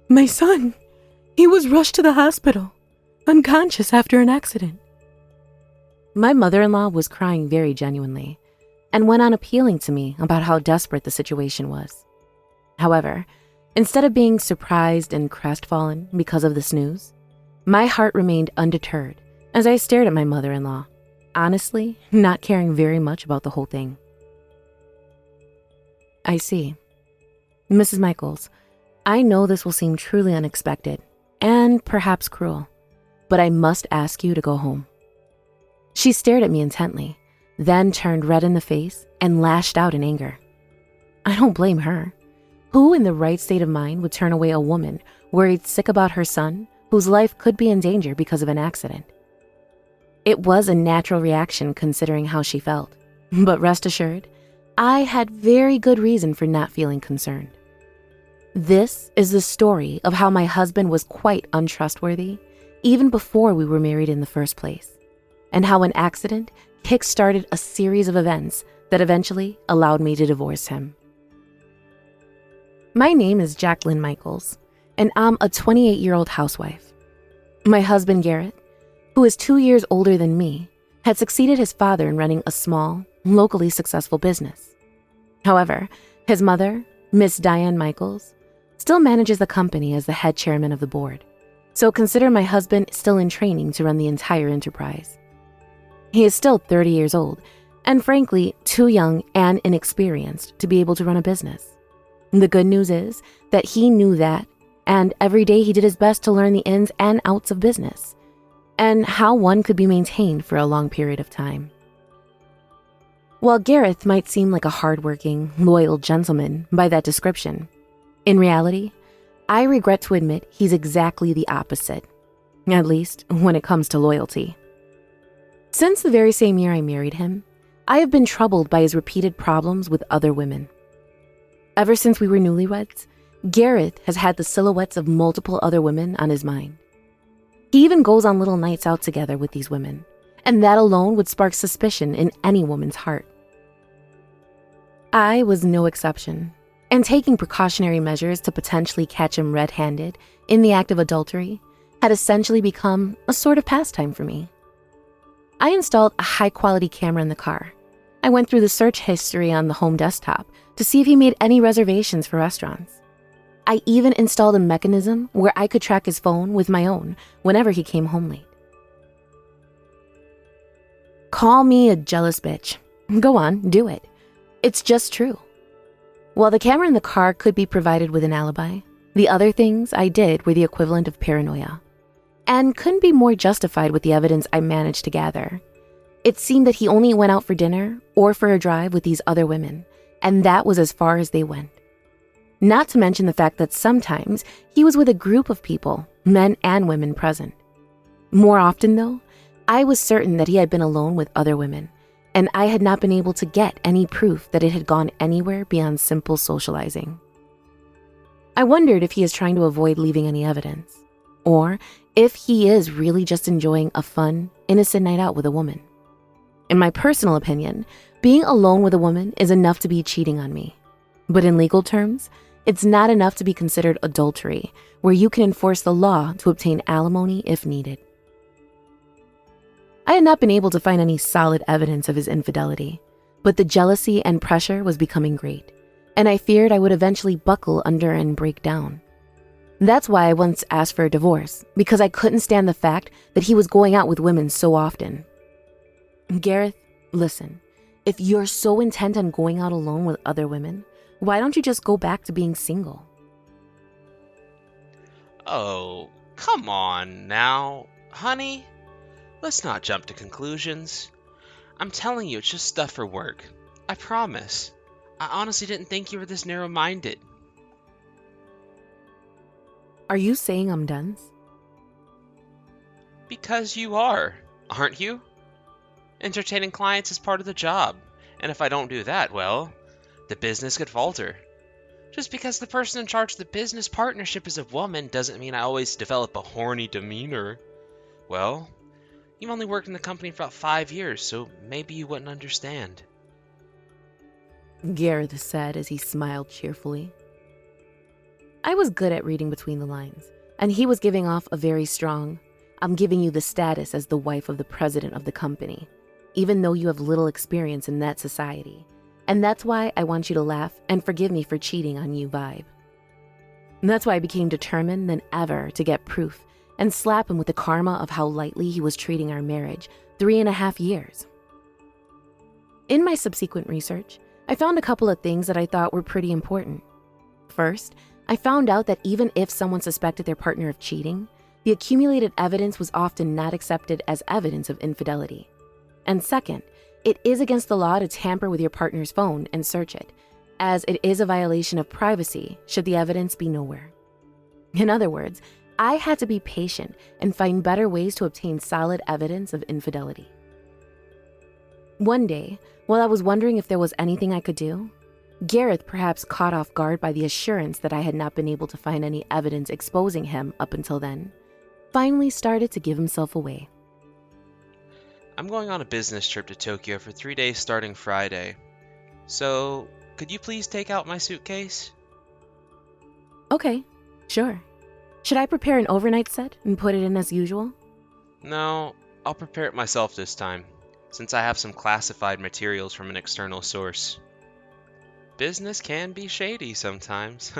My son, he was rushed to the hospital, unconscious after an accident. My mother-in-law was crying very genuinely and went on appealing to me about how desperate the situation was. However, instead of being surprised and crestfallen because of this news, my heart remained undeterred as I stared at my mother-in-law, honestly not caring very much about the whole thing. I see. Mrs. Michaels, I know this will seem truly unexpected and perhaps cruel, but I must ask you to go home. She stared at me intently, then turned red in the face and lashed out in anger. I don't blame her. Who in the right state of mind would turn away a woman worried sick about her son, whose life could be in danger because of an accident? It was a natural reaction considering how she felt, but rest assured, I had very good reason for not feeling concerned. This is the story of how my husband was quite untrustworthy even before we were married in the first place, and how an accident kick-started a series of events that eventually allowed me to divorce him. My name is Jacqueline Michaels, and I'm a 28-year-old housewife. My husband, Garrett, who is 2 years older than me, had succeeded his father in running a small, locally successful business. However, his mother, Miss Diane Michaels, still manages the company as the head chairman of the board, so consider my husband still in training to run the entire enterprise. He is still 30 years old, and frankly, too young and inexperienced to be able to run a business. The good news is that he knew that, and every day he did his best to learn the ins and outs of business, and how one could be maintained for a long period of time. While Gareth might seem like a hardworking, loyal gentleman by that description, in reality, I regret to admit he's exactly the opposite, at least when it comes to loyalty. Since the very same year I married him, I have been troubled by his repeated problems with other women. Ever since we were newlyweds, Gareth has had the silhouettes of multiple other women on his mind. He even goes on little nights out together with these women, and that alone would spark suspicion in any woman's heart. I was no exception, and taking precautionary measures to potentially catch him red-handed in the act of adultery had essentially become a sort of pastime for me. I installed a high-quality camera in the car. I went through the search history on the home desktop to see if he made any reservations for restaurants. I even installed a mechanism where I could track his phone with my own whenever he came home late. Call me a jealous bitch. Go on, do it. It's just true. While the camera in the car could be provided with an alibi, the other things I did were the equivalent of paranoia, and couldn't be more justified with the evidence I managed to gather. It seemed that he only went out for dinner or for a drive with these other women, and that was as far as they went. Not to mention the fact that sometimes he was with a group of people, men and women present. More often though, I was certain that he had been alone with other women, and I had not been able to get any proof that it had gone anywhere beyond simple socializing. I wondered if he is trying to avoid leaving any evidence, or if he is really just enjoying a fun, innocent night out with a woman. In my personal opinion, being alone with a woman is enough to be cheating on me. But in legal terms, it's not enough to be considered adultery, where you can enforce the law to obtain alimony if needed. I had not been able to find any solid evidence of his infidelity, but the jealousy and pressure was becoming great, and I feared I would eventually buckle under and break down. That's why I once asked for a divorce, because I couldn't stand the fact that he was going out with women so often. Gareth, listen, if you're so intent on going out alone with other women, why don't you just go back to being single? Oh, come on now, honey. Let's not jump to conclusions. I'm telling you, it's just stuff for work. I promise. I honestly didn't think you were this narrow-minded. Are you saying I'm done? Because you are, aren't you? Entertaining clients is part of the job, and if I don't do that, well, the business could falter. Just because the person in charge of the business partnership is a woman doesn't mean I always develop a horny demeanor. Well, you've only worked in the company for about 5 years, so maybe you wouldn't understand. Gareth said as he smiled cheerfully. I was good at reading between the lines, and he was giving off a very strong, I'm giving you the status as the wife of the president of the company, even though you have little experience in that society. And that's why I want you to laugh and forgive me for cheating on you vibe. And that's why I became determined than ever to get proof and slap him with the karma of how lightly he was treating our marriage 3.5 years. In my subsequent research, I found a couple of things that I thought were pretty important. First, I found out that even if someone suspected their partner of cheating, the accumulated evidence was often not accepted as evidence of infidelity. And second, it is against the law to tamper with your partner's phone and search it, as it is a violation of privacy should the evidence be nowhere. In other words, I had to be patient and find better ways to obtain solid evidence of infidelity. One day, while I was wondering if there was anything I could do, Gareth, perhaps caught off guard by the assurance that I had not been able to find any evidence exposing him up until then, finally started to give himself away. I'm going on a business trip to Tokyo for 3 days starting Friday. So, could you please take out my suitcase? Okay, sure. Should I prepare an overnight set and put it in as usual? No, I'll prepare it myself this time, since I have some classified materials from an external source. Business can be shady sometimes.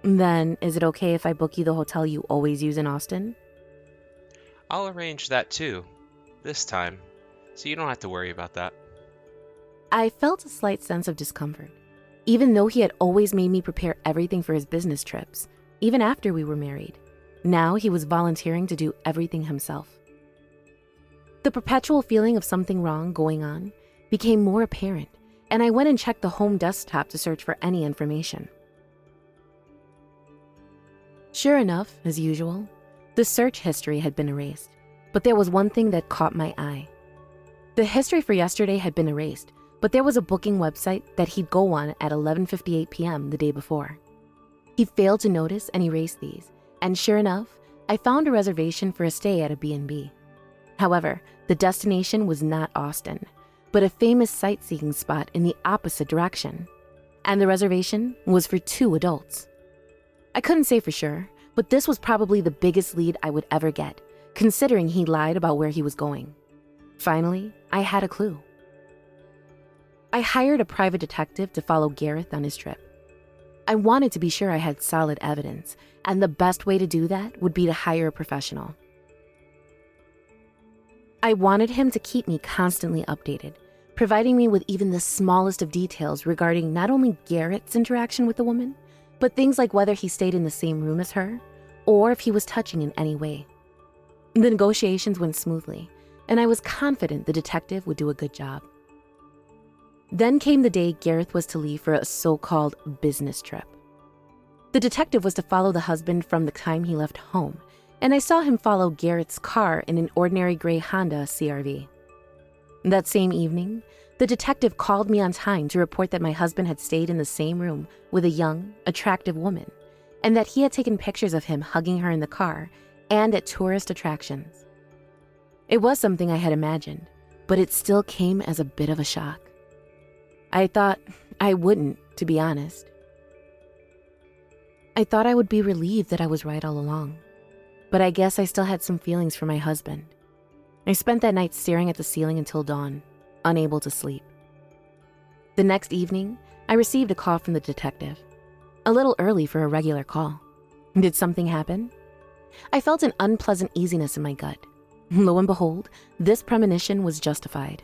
Then, is it okay if I book you the hotel you always use in Austin? I'll arrange that too, this time, so you don't have to worry about that. I felt a slight sense of discomfort, even though he had always made me prepare everything for his business trips, even after we were married. Now he was volunteering to do everything himself. The perpetual feeling of something wrong going on became more apparent, and I went and checked the home desktop to search for any information. Sure enough, as usual, the search history had been erased, but there was one thing that caught my eye. The history for yesterday had been erased, but there was a booking website that he'd go on at 11:58 p.m. the day before. He failed to notice and erase these, and sure enough, I found a reservation for a stay at a B&B. However, the destination was not Austin, but a famous sightseeing spot in the opposite direction, and the reservation was for 2 adults. I couldn't say for sure, but this was probably the biggest lead I would ever get, considering he lied about where he was going. Finally, I had a clue. I hired a private detective to follow Gareth on his trip. I wanted to be sure I had solid evidence, and the best way to do that would be to hire a professional. I wanted him to keep me constantly updated, providing me with even the smallest of details regarding not only Garrett's interaction with the woman, but things like whether he stayed in the same room as her, or if he was touching in any way. The negotiations went smoothly, and I was confident the detective would do a good job. Then came the day Gareth was to leave for a so-called business trip. The detective was to follow the husband from the time he left home, and I saw him follow Garrett's car in an ordinary gray Honda CR-V. That same evening, the detective called me on time to report that my husband had stayed in the same room with a young, attractive woman, and that he had taken pictures of him hugging her in the car and at tourist attractions. It was something I had imagined, but it still came as a bit of a shock. I thought I wouldn't, to be honest. I thought I would be relieved that I was right all along, but I guess I still had some feelings for my husband. I spent that night staring at the ceiling until dawn, unable to sleep. The next evening, I received a call from the detective. A little early for a regular call. Did something happen? I felt an unpleasant easiness in my gut. Lo and behold, this premonition was justified.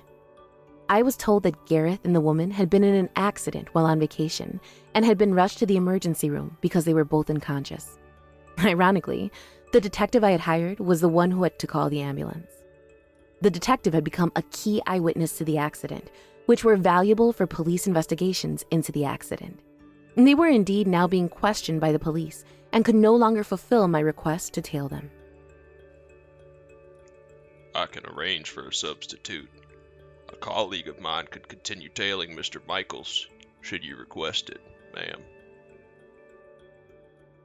I was told that Gareth and the woman had been in an accident while on vacation and had been rushed to the emergency room because they were both unconscious. Ironically, the detective I had hired was the one who had to call the ambulance. The detective had become a key eyewitness to the accident, which were valuable for police investigations into the accident. They were indeed now being questioned by the police and could no longer fulfill my request to tail them. I can arrange for a substitute. A colleague of mine could continue tailing Mr. Michaels, should you request it, ma'am.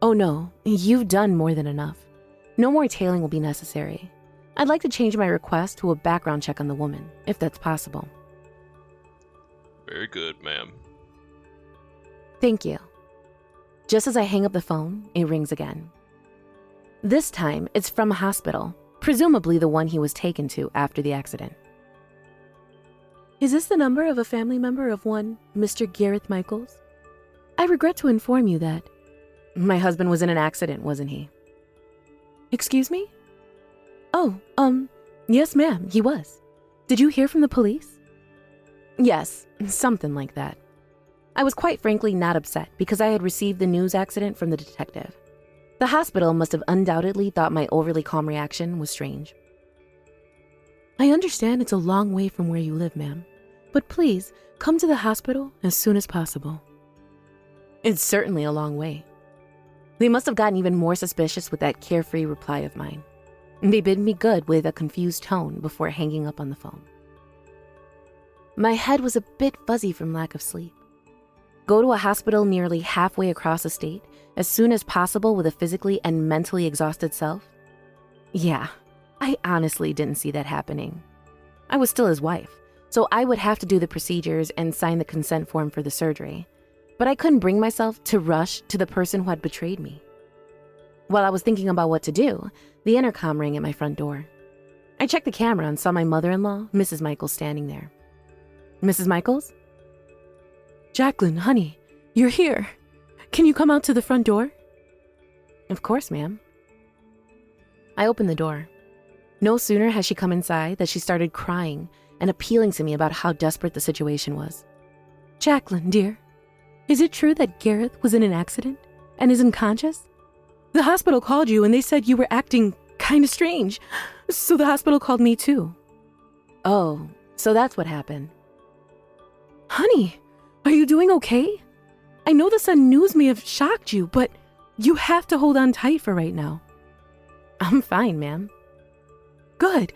Oh no, you've done more than enough. No more tailing will be necessary. I'd like to change my request to a background check on the woman, if that's possible. Very good, ma'am. Thank you. Just as I hang up the phone, it rings again. This time, it's from a hospital, presumably the one he was taken to after the accident. Is this the number of a family member of one Mr. Gareth Michaels? I regret to inform you that my husband was in an accident, wasn't he? Excuse me? Oh, yes, ma'am, he was. Did you hear from the police? Yes, something like that. I was quite frankly not upset because I had received the news accident from the detective. The hospital must have undoubtedly thought my overly calm reaction was strange. I understand it's a long way from where you live, ma'am, but please come to the hospital as soon as possible. It's certainly a long way. They must have gotten even more suspicious with that carefree reply of mine. They bid me good with a confused tone before hanging up on the phone. My head was a bit fuzzy from lack of sleep. Go to a hospital nearly halfway across the state as soon as possible with a physically and mentally exhausted self? Yeah, I honestly didn't see that happening. I was still his wife, so I would have to do the procedures and sign the consent form for the surgery. But I couldn't bring myself to rush to the person who had betrayed me. While I was thinking about what to do, the intercom rang at my front door. I checked the camera and saw my mother-in-law, Mrs. Michaels, standing there. Mrs. Michaels? Jacqueline, honey, you're here. Can you come out to the front door? Of course, ma'am. I opened the door. No sooner had she come inside that she started crying and appealing to me about how desperate the situation was. Jacqueline, dear, is it true that Gareth was in an accident and is unconscious? The hospital called you and they said you were acting kind of strange, so the hospital called me too. Oh, so that's what happened. Honey, are you doing okay? I know the sudden news may have shocked you, but you have to hold on tight for right now. I'm fine, ma'am. Good.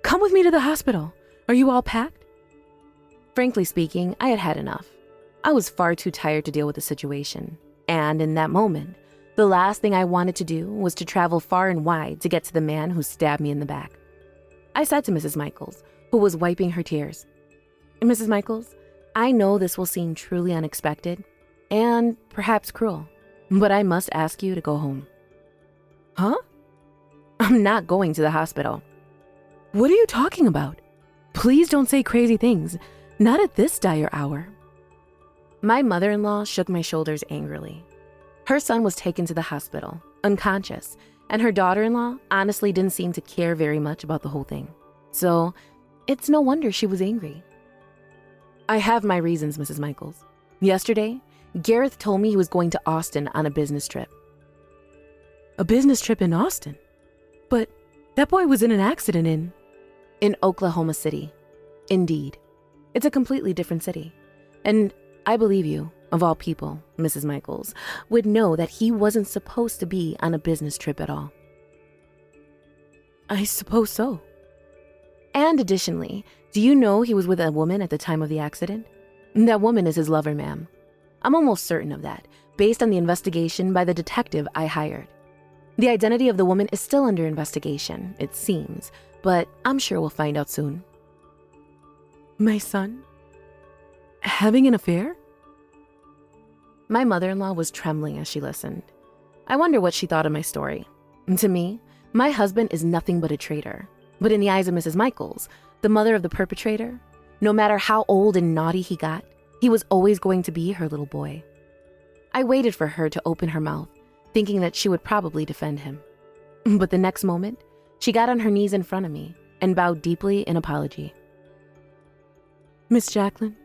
Come with me to the hospital. Are you all packed? Frankly speaking, I had had enough. I was far too tired to deal with the situation. And in that moment, the last thing I wanted to do was to travel far and wide to get to the man who stabbed me in the back. I said to Mrs. Michaels, who was wiping her tears, Mrs. Michaels, I know this will seem truly unexpected and perhaps cruel, but I must ask you to go home. Huh? I'm not going to the hospital. What are you talking about? Please don't say crazy things, not at this dire hour. My mother-in-law shook my shoulders angrily. Her son was taken to the hospital, unconscious, and her daughter-in-law honestly didn't seem to care very much about the whole thing. So, it's no wonder she was angry. I have my reasons, Mrs. Michaels. Yesterday, Gareth told me he was going to Austin on a business trip. A business trip in Austin? But that boy was in an accident in Oklahoma City. Indeed. It's a completely different city. And I believe you, of all people, Mrs. Michaels, would know that he wasn't supposed to be on a business trip at all. I suppose so. And additionally, do you know he was with a woman at the time of the accident? That woman is his lover, ma'am. I'm almost certain of that, based on the investigation by the detective I hired. The identity of the woman is still under investigation, it seems, but I'm sure we'll find out soon. My son? Having an affair? My mother-in-law was trembling as she listened. I wonder what she thought of my story. To me, my husband is nothing but a traitor. But in the eyes of Mrs. Michaels, the mother of the perpetrator, no matter how old and naughty he got, he was always going to be her little boy. I waited for her to open her mouth, thinking that she would probably defend him. But the next moment, she got on her knees in front of me and bowed deeply in apology. Miss Jacqueline,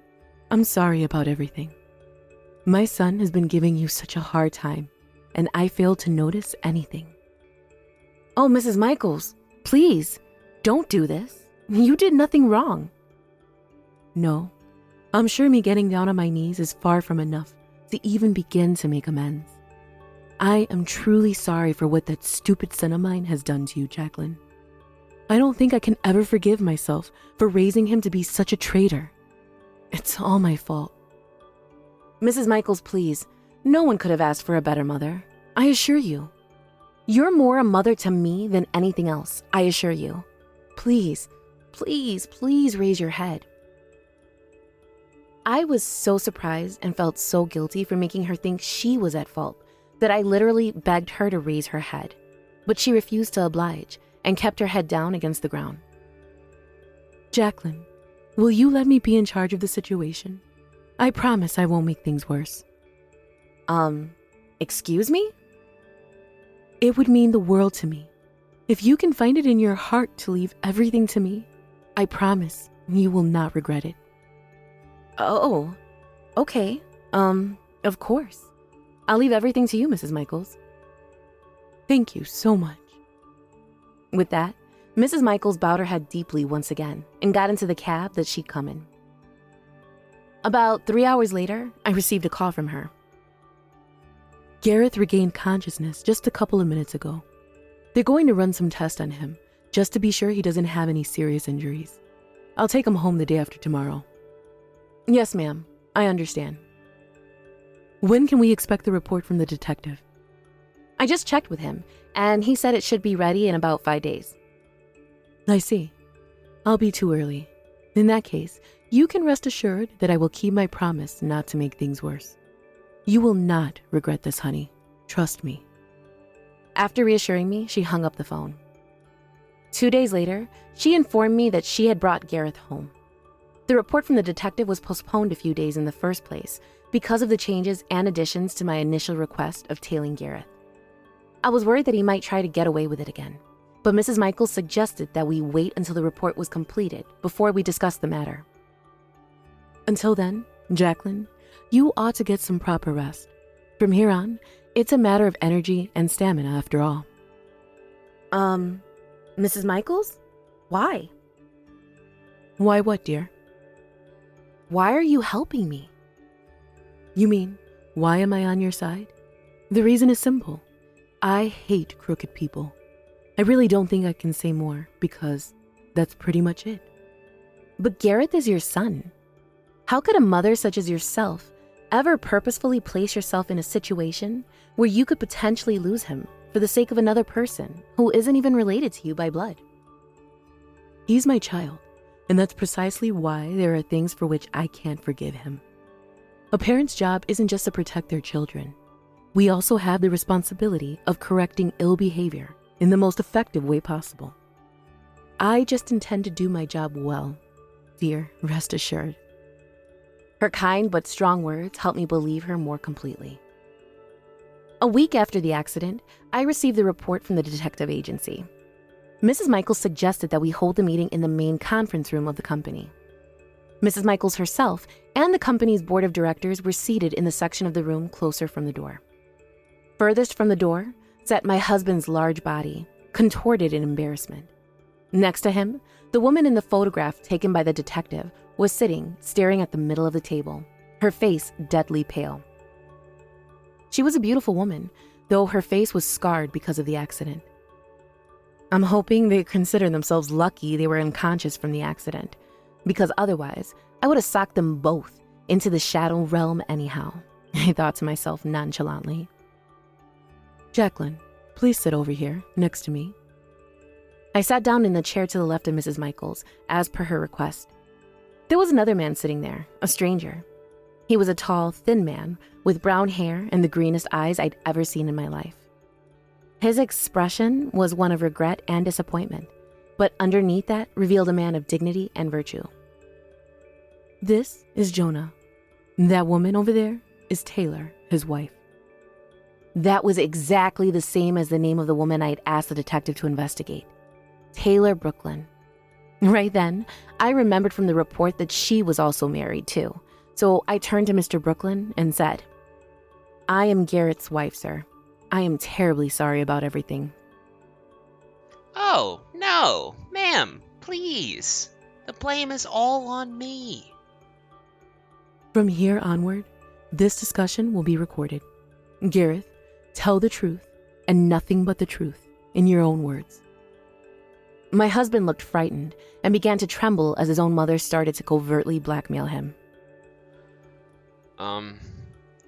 I'm sorry about everything. My son has been giving you such a hard time, and I failed to notice anything. Oh, Mrs. Michaels, please, don't do this. You did nothing wrong. No, I'm sure me getting down on my knees is far from enough to even begin to make amends. I am truly sorry for what that stupid son of mine has done to you, Jacqueline. I don't think I can ever forgive myself for raising him to be such a traitor. It's all my fault. Mrs. Michaels, please, no one could have asked for a better mother. I assure you. You're more a mother to me than anything else, I assure you. Please, please, please raise your head. I was so surprised and felt so guilty for making her think she was at fault that I literally begged her to raise her head, but she refused to oblige and kept her head down against the ground. Jacqueline, will you let me be in charge of the situation? I promise I won't make things worse. Excuse me? It would mean the world to me. If you can find it in your heart to leave everything to me, I promise you will not regret it. Oh, okay. Of course. I'll leave everything to you, Mrs. Michaels. Thank you so much. With that, Mrs. Michaels bowed her head deeply once again and got into the cab that she'd come in. About 3 hours later, I received a call from her. Gareth regained consciousness just a couple of minutes ago. They're going to run some tests on him, just to be sure he doesn't have any serious injuries. I'll take him home the day after tomorrow. Yes, ma'am. I understand. When can we expect the report from the detective? I just checked with him, and he said it should be ready in about 5 days. I see. I'll be too early. In that case, you can rest assured that I will keep my promise not to make things worse. You will not regret this, honey. Trust me. After reassuring me, she hung up the phone. 2 days later, she informed me that she had brought Gareth home. The report from the detective was postponed a few days in the first place because of the changes and additions to my initial request of tailing Gareth. I was worried that he might try to get away with it again, but Mrs. Michaels suggested that we wait until the report was completed before we discuss the matter. Until then, Jacqueline, you ought to get some proper rest. From here on, it's a matter of energy and stamina after all. Mrs. Michaels? Why? Why what, dear? Why are you helping me? You mean, why am I on your side? The reason is simple. I hate crooked people. I really don't think I can say more because that's pretty much it. But Gareth is your son. How could a mother such as yourself ever purposefully place yourself in a situation where you could potentially lose him for the sake of another person who isn't even related to you by blood? He's my child, and that's precisely why there are things for which I can't forgive him. A parent's job isn't just to protect their children. We also have the responsibility of correcting ill behavior in the most effective way possible. I just intend to do my job well, dear, rest assured. Her kind but strong words helped me believe her more completely. A week after the accident, I received the report from the detective agency. Mrs. Michaels suggested that we hold the meeting in the main conference room of the company. Mrs. Michaels herself and the company's board of directors were seated in the section of the room closer from the door. Furthest from the door sat my husband's large body, contorted in embarrassment. Next to him, the woman in the photograph taken by the detective was sitting, staring at the middle of the table, her face deadly pale. She was a beautiful woman, though her face was scarred because of the accident. I'm hoping they consider themselves lucky they were unconscious from the accident, because otherwise, I would have socked them both into the shadow realm anyhow, I thought to myself nonchalantly. Jacqueline, please sit over here, next to me. I sat down in the chair to the left of Mrs. Michaels, as per her request. There was another man sitting there, a stranger. He was a tall, thin man with brown hair and the greenest eyes I'd ever seen in my life. His expression was one of regret and disappointment, but underneath that revealed a man of dignity and virtue. This is Jonah. That woman over there is Taylor, his wife. That was exactly the same as the name of the woman I'd asked the detective to investigate. Taylor Brooklyn. Right then, I remembered from the report that she was also married too, so I turned to Mr. Brooklyn and said, I am Garrett's wife, sir. I am terribly sorry about everything. Oh, no, ma'am, please. The blame is all on me. From here onward, this discussion will be recorded. Gareth, tell the truth and nothing but the truth in your own words. My husband looked frightened and began to tremble as his own mother started to covertly blackmail him.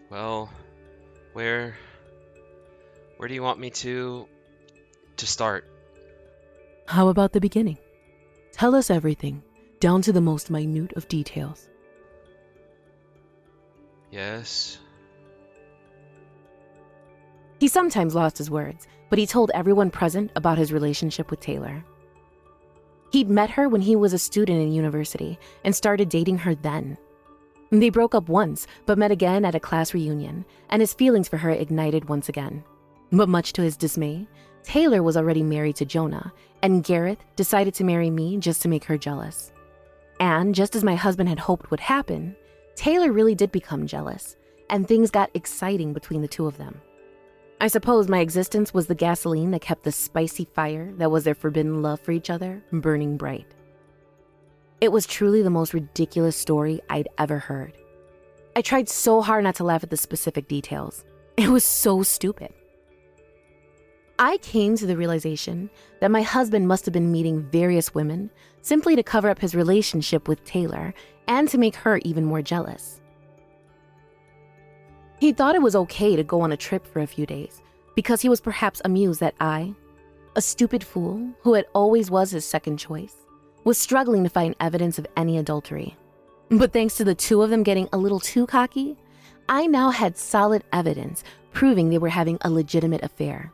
Well, where do you want me to start? How about the beginning? Tell us everything, down to the most minute of details. Yes. He sometimes lost his words, but he told everyone present about his relationship with Taylor. He'd met her when he was a student in university and started dating her then. They broke up once, but met again at a class reunion, and his feelings for her ignited once again. But much to his dismay, Taylor was already married to Jonah, and Gareth decided to marry me just to make her jealous. And just as my husband had hoped would happen, Taylor really did become jealous, and things got exciting between the two of them. I suppose my existence was the gasoline that kept the spicy fire that was their forbidden love for each other burning bright. It was truly the most ridiculous story I'd ever heard. I tried so hard not to laugh at the specific details. It was so stupid. I came to the realization that my husband must have been meeting various women simply to cover up his relationship with Taylor and to make her even more jealous. He thought it was okay to go on a trip for a few days because he was perhaps amused that I, a stupid fool who had always was his second choice, was struggling to find evidence of any adultery. But thanks to the two of them getting a little too cocky, I now had solid evidence proving they were having a legitimate affair.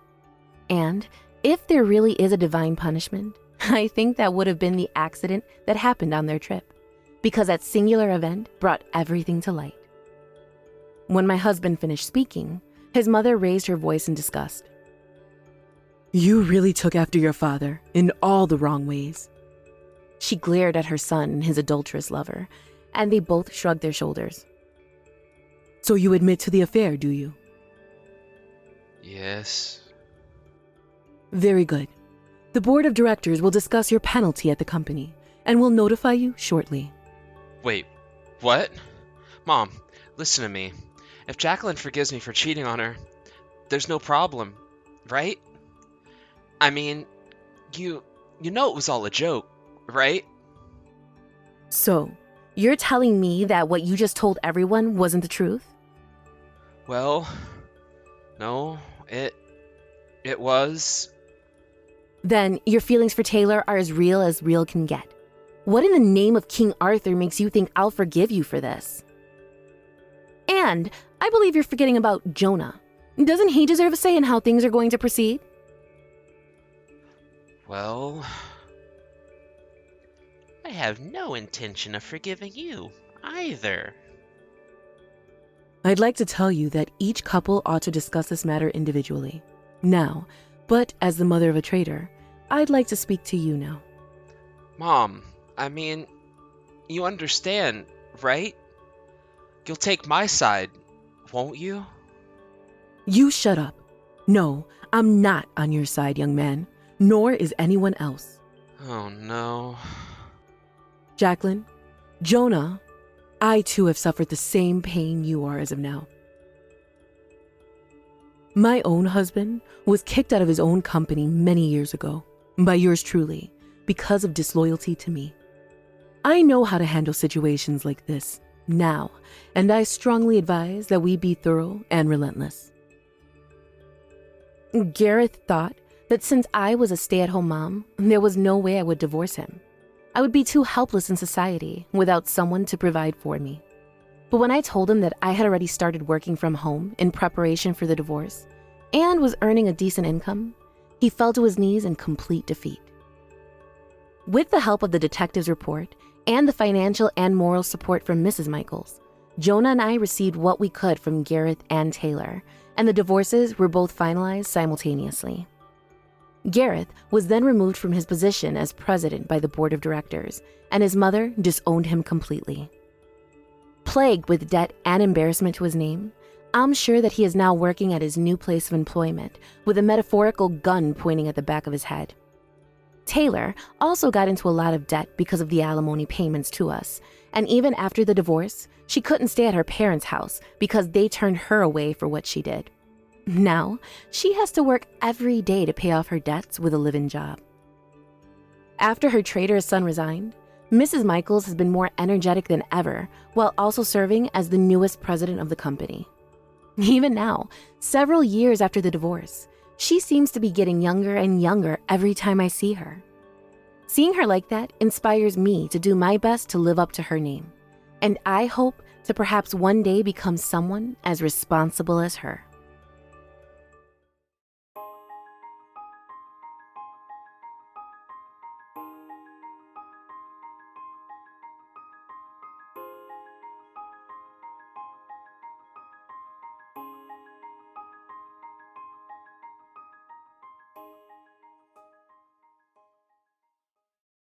And if there really is a divine punishment, I think that would have been the accident that happened on their trip, because that singular event brought everything to light. When my husband finished speaking, his mother raised her voice in disgust. You really took after your father in all the wrong ways. She glared at her son and his adulterous lover, and they both shrugged their shoulders. So you admit to the affair, do you? Yes. Very good. The board of directors will discuss your penalty at the company and will notify you shortly. Wait, what? Mom, listen to me. If Jacqueline forgives me for cheating on her, there's no problem, right? I mean, you know it was all a joke, right? So, you're telling me that what you just told everyone wasn't the truth? Well, no, it was. Then your feelings for Taylor are as real can get. What in the name of King Arthur makes you think I'll forgive you for this? And I believe you're forgetting about Jonah. Doesn't he deserve a say in how things are going to proceed? Well, I have no intention of forgiving you either. I'd like to tell you that each couple ought to discuss this matter individually. Now, but as the mother of a traitor, I'd like to speak to you now. Mom, I mean, you understand, right? You'll take my side, won't you? You shut up. No, I'm not on your side, young man, nor is anyone else. Oh no. Jacqueline, Jonah, I too have suffered the same pain you are as of now. My own husband was kicked out of his own company many years ago by yours truly because of disloyalty to me. I know how to handle situations like this now, and I strongly advise that we be thorough and relentless. Gareth thought that since I was a stay-at-home mom, there was no way I would divorce him. I would be too helpless in society without someone to provide for me. But when I told him that I had already started working from home in preparation for the divorce and was earning a decent income, he fell to his knees in complete defeat. With the help of the detective's report and the financial and moral support from Mrs. Michaels, Jonah and I received what we could from Gareth and Taylor, and the divorces were both finalized simultaneously. Gareth was then removed from his position as president by the board of directors, and his mother disowned him completely. Plagued with debt and embarrassment to his name, I'm sure that he is now working at his new place of employment with a metaphorical gun pointing at the back of his head. Taylor also got into a lot of debt because of the alimony payments to us, and even after the divorce, she couldn't stay at her parents' house because they turned her away for what she did. Now, she has to work every day to pay off her debts with a live-in job. After her traitorous son resigned, Mrs. Michaels has been more energetic than ever while also serving as the newest president of the company. Even now, several years after the divorce, she seems to be getting younger and younger every time I see her. Seeing her like that inspires me to do my best to live up to her name, and I hope to perhaps one day become someone as responsible as her.